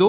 2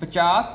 50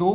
2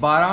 12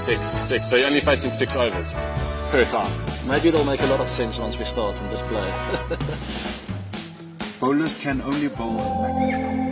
6, so you're only facing 6 overs per time. Maybe they'll make a lot of sense once we start and just play. Bowlers can only bowl maximum